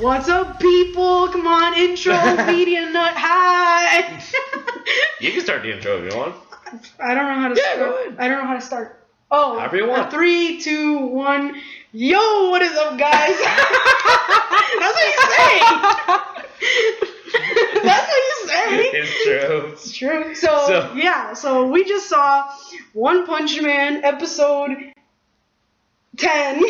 What's up, people? Come on, intro, media nut. Hi. You can start the intro if you want. I don't know how to start. Go ahead. I don't know how to start. Oh, however you want. 3, 2, 1. Yo, what is up, guys? That's what you say. That's what you say. It's true. It's true. So we just saw One Punch Man episode 10.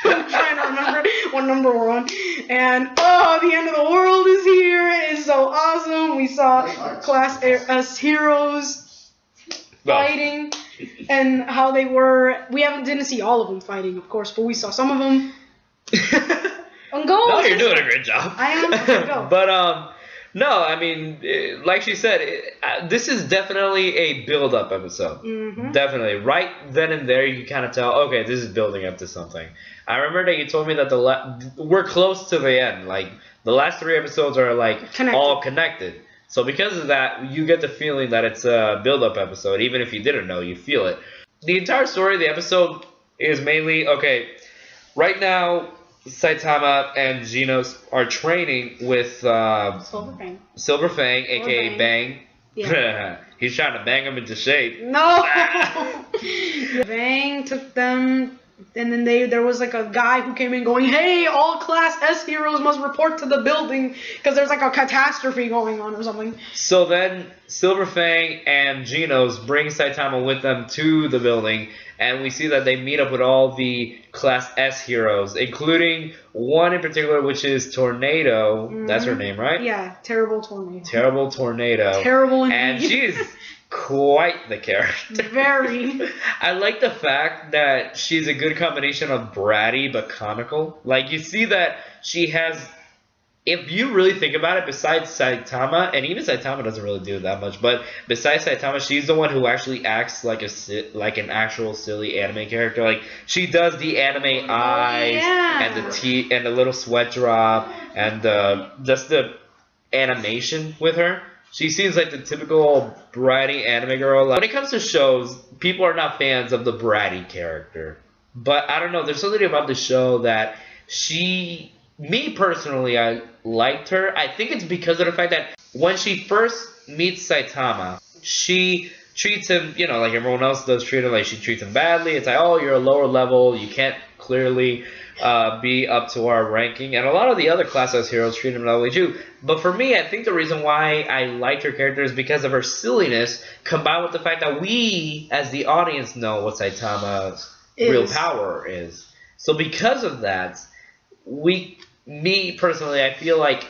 I'm trying to remember what number we're on. And the end of the world is here. It's so awesome. We saw Class S heroes fighting and how they were. We didn't see all of them fighting, of course, but we saw some of them. And go. No, you're doing a great job. I am. Okay, go. But no, I mean, like she said, this is definitely a build-up episode. Mm-hmm. Definitely. Right then and there, you can kind of tell, okay, this is building up to something. I remember that you told me that we're close to the end. Like, the last 3 episodes are, like, all connected. So because of that, you get the feeling that it's a build-up episode. Even if you didn't know, you feel it. The entire story of the episode is mainly, okay, right now, SillyTama and Genos are training with Silver Fang, aka Bang. Yeah. He's trying to bang him into shape. No! Bang took them, and then there was like a guy who came in going, hey, all Class S heroes must report to the building because there's like a catastrophe going on or something. So then Silver Fang and Genos bring SillyTama with them to the building, and we see that they meet up with all the Class S heroes, including one in particular, which is Tornado. Mm-hmm. That's her name, right? Yeah, Terrible Tornado. Terrible Tornado. Terrible indeed. And she's quite the character. Very. I like the fact that she's a good combination of bratty but comical. Like, you see that she has... If you really think about it, besides SillyTama, and even SillyTama doesn't really do that much, but besides SillyTama, she's the one who actually acts like an actual silly anime character. Like, she does the anime eyes and the teeth and the little sweat drop and just the animation with her. She seems like the typical bratty anime girl. Like, when it comes to shows, people are not fans of the bratty character. But I don't know, there's something about the show that me personally, I liked her. I think it's because of the fact that when she first meets SillyTama, she treats him, you know, like everyone else does treat him. Like, she treats him badly. It's like, oh, you're a lower level. You can't clearly be up to our ranking. And a lot of the other Class S heroes treat him that way too. But for me, I think the reason why I liked her character is because of her silliness, combined with the fact that we, as the audience, know what SillyTama's real power is. So because of that, me personally, I feel like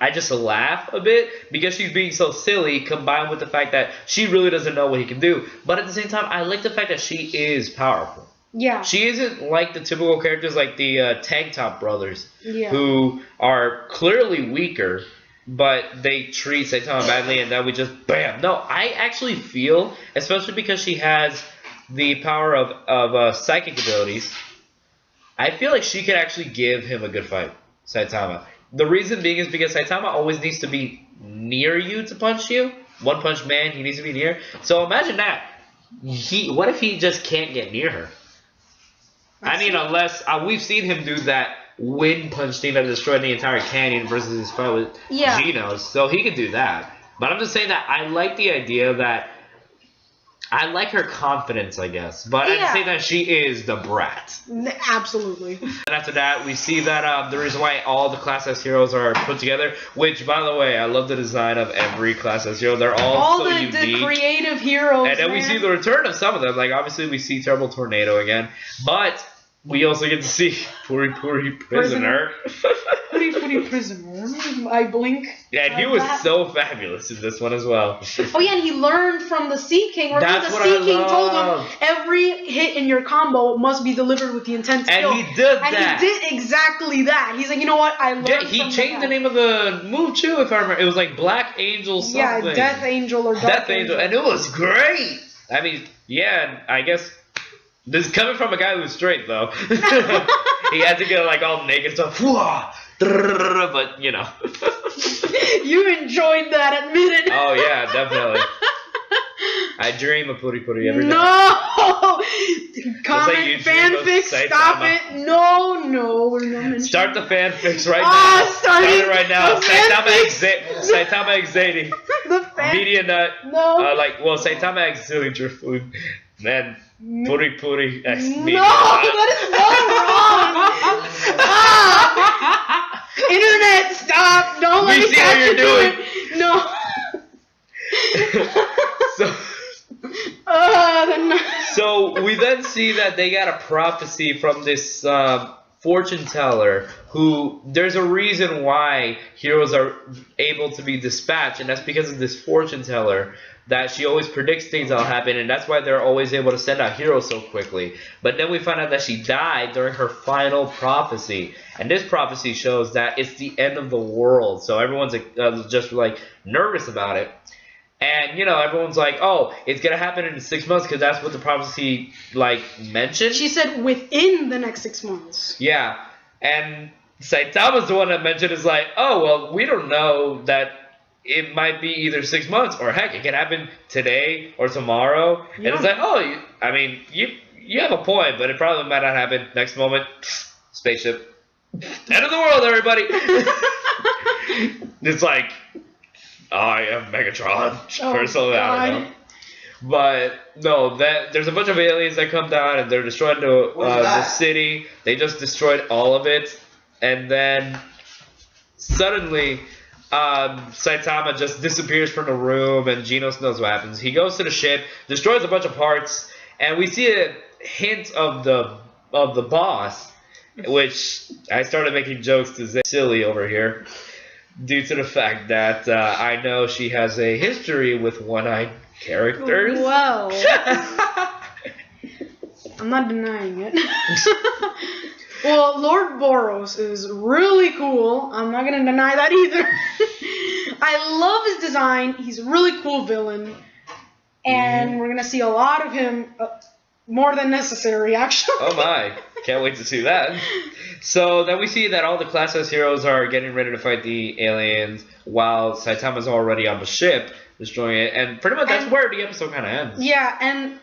I just laugh a bit because she's being so silly, combined with the fact that she really doesn't know what he can do. But at the same time, I like the fact that she is powerful. Yeah. She isn't like the typical characters like the Tank Top brothers, who are clearly weaker, but they treat SillyTama badly, and then we just bam. No, I actually feel, especially because she has the power of psychic abilities, I feel like she could actually give him a good fight. SillyTama. The reason being is because SillyTama always needs to be near you to punch you. One Punch Man, he needs to be near. So imagine that. What if he just can't get near her? Unless we've seen him do that wind punch thing that destroyed the entire canyon versus his fight with Genos. So he could do that. But I'm just saying that I like the idea that I like her confidence, I guess. But at the same time, she is the brat. Absolutely. And after that, we see that the reason why all the Class S heroes are put together, which, by the way, I love the design of every Class S hero. They're all so unique. All the creative heroes, and then we see the return of some of them. Like, obviously, we see Terrible Tornado again. But we also get to see PuriPuriNut. PuriPuriNut. I blink. Yeah, and he was so fabulous in this one as well. Oh yeah, and he learned from the Sea King. Remember, the Sea King told him every hit in your combo must be delivered with the intent to kill. And he did that. And he did exactly that. He's like, you know what? I learned from he changed the name of the move too, if I remember. It was like Black Angel something. Yeah, Death Angel or Dark Angel. And it was great. I mean, yeah, I guess... This is coming from a guy who's straight, though. He had to get, like, all naked stuff. But, you know. You enjoyed that, admit it. Oh, yeah, definitely. I dream of PuriPuri every day. No! Comment, fanfic, stop it. No, we're not mentioning. Start the fanfics right now. Start it right now. SillyTama X Zadie. The fan. Media Nut. No. SillyTama X SillyDrifloon. Then PuriPuriNut X Media No, that is so wrong. Internet, stop. Don't let me see what you're doing. No. So we then see that they got a prophecy from this fortune teller who there's a reason why heroes are able to be dispatched, and that's because of this fortune teller that she always predicts things that'll happen, and that's why they're always able to send out heroes so quickly. But then we find out that she died during her final prophecy, and this prophecy shows that it's the end of the world, so everyone's just like nervous about it. And, you know, everyone's like, oh, it's going to happen in 6 months because that's what the prophecy, like, mentioned. She said within the next 6 months. Yeah. And SillyTama's the one that mentioned is like, oh, well, we don't know that it might be either 6 months or, heck, it can happen today or tomorrow. Yeah. And it's like, oh, you have a point, but it probably might not happen next moment. Spaceship. End of the world, everybody. It's like... I am Megatron, or something, I don't know. But, no, there's a bunch of aliens that come down, and they're destroying the city. They just destroyed all of it. And then, suddenly, SillyTama just disappears from the room, and Genos knows what happens. He goes to the ship, destroys a bunch of parts, and we see a hint of the boss, which I started making jokes to Silly over here. Due to the fact that I know she has a history with one-eyed characters. Well, I'm not denying it. Well, Lord Boros is really cool. I'm not going to deny that either. I love his design. He's a really cool villain. And we're going to see a lot of him, more than necessary, actually. Oh my. Can't wait to see that. So then we see that all the Class S heroes are getting ready to fight the aliens while SillyTama's already on the ship destroying it. And pretty much that's where the episode kind of ends. Yeah, and...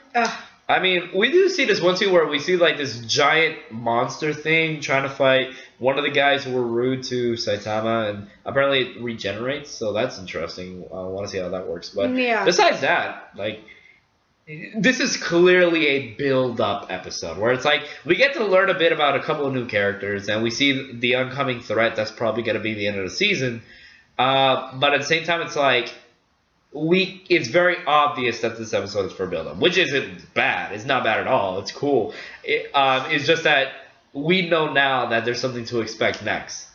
I mean, we do see this one scene where we see like this giant monster thing trying to fight one of the guys who were rude to SillyTama, and apparently it regenerates, so that's interesting. I want to see how that works. But besides that, like... this is clearly a build-up episode where it's like we get to learn a bit about a couple of new characters and we see the oncoming threat that's probably going to be the end of the season. But at the same time, it's like it's very obvious that this episode is for build-up, which isn't bad. It's not bad at all. It's cool. It's just that we know now that there's something to expect next.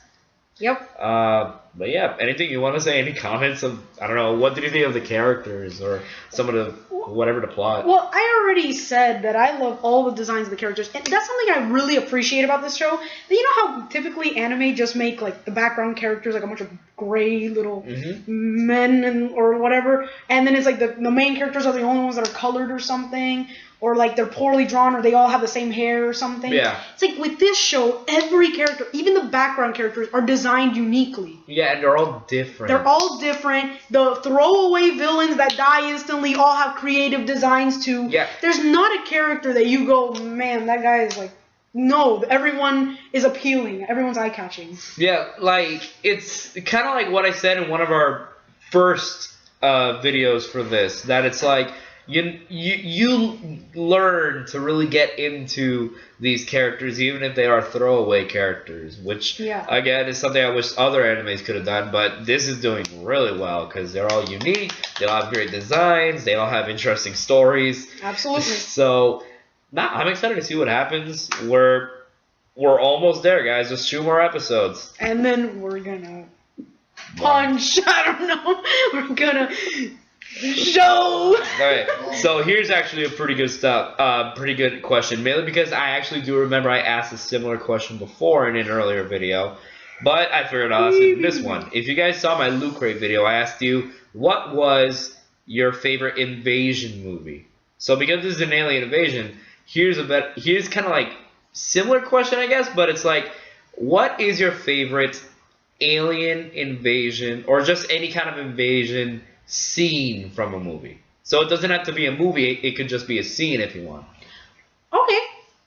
Yep. But yeah, anything you want to say? Any comments of, I don't know, what did you think of the characters or some of the, whatever the plot? Well, I already said that I love all the designs of the characters, and that's something I really appreciate about this show. You know how typically anime just make like the background characters like a bunch of gray little men or whatever, and then it's like the main characters are the only ones that are colored or something, or like they're poorly drawn, or they all have the same hair or something. Yeah. It's like with this show, every character, even the background characters, are designed uniquely. Yeah, and they're all different. They're all different. The throwaway villains that die instantly all have creative designs too. Yeah. There's not a character that you go, man, that guy is like, no, everyone is appealing. Everyone's eye-catching. Yeah, like, it's kind of like what I said in one of our first videos for this, that it's like, you learn to really get into these characters even if they are throwaway characters, which again is something I wish other animes could have done, but this is doing really well because they're all unique, they all have great designs, they all have interesting stories. Absolutely. So I'm excited to see what happens. We're almost there, guys. Just 2 more episodes, and then we're gonna punch. I don't know. We're gonna show. Alright, so here's actually a pretty good question, mainly because I actually do remember I asked a similar question before in an earlier video, but I figured I'll ask it in this one. If you guys saw my Loot Crate video, I asked you, what was your favorite invasion movie? So because this is an alien invasion, here's kind of like similar question, I guess, but it's like, what is your favorite alien invasion, or just any kind of invasion scene from a movie? So it doesn't have to be a movie, it could just be a scene if you want.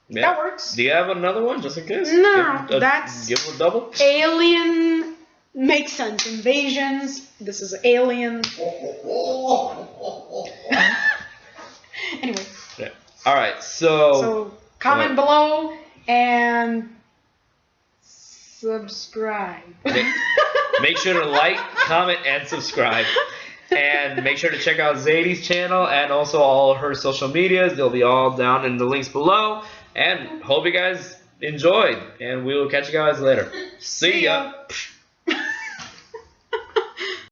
Yeah. That works. Do you have another one, just in case? No, give that's... Give him a double? Alien makes sense. Invasions. This is Alien. Anyway. Yeah. Alright, so comment below and subscribe. Make sure to like, comment, and subscribe. And make sure to check out Zadie's channel and also all her social medias. They'll be all down in the links below. And hope you guys enjoyed. And we will catch you guys later. See ya.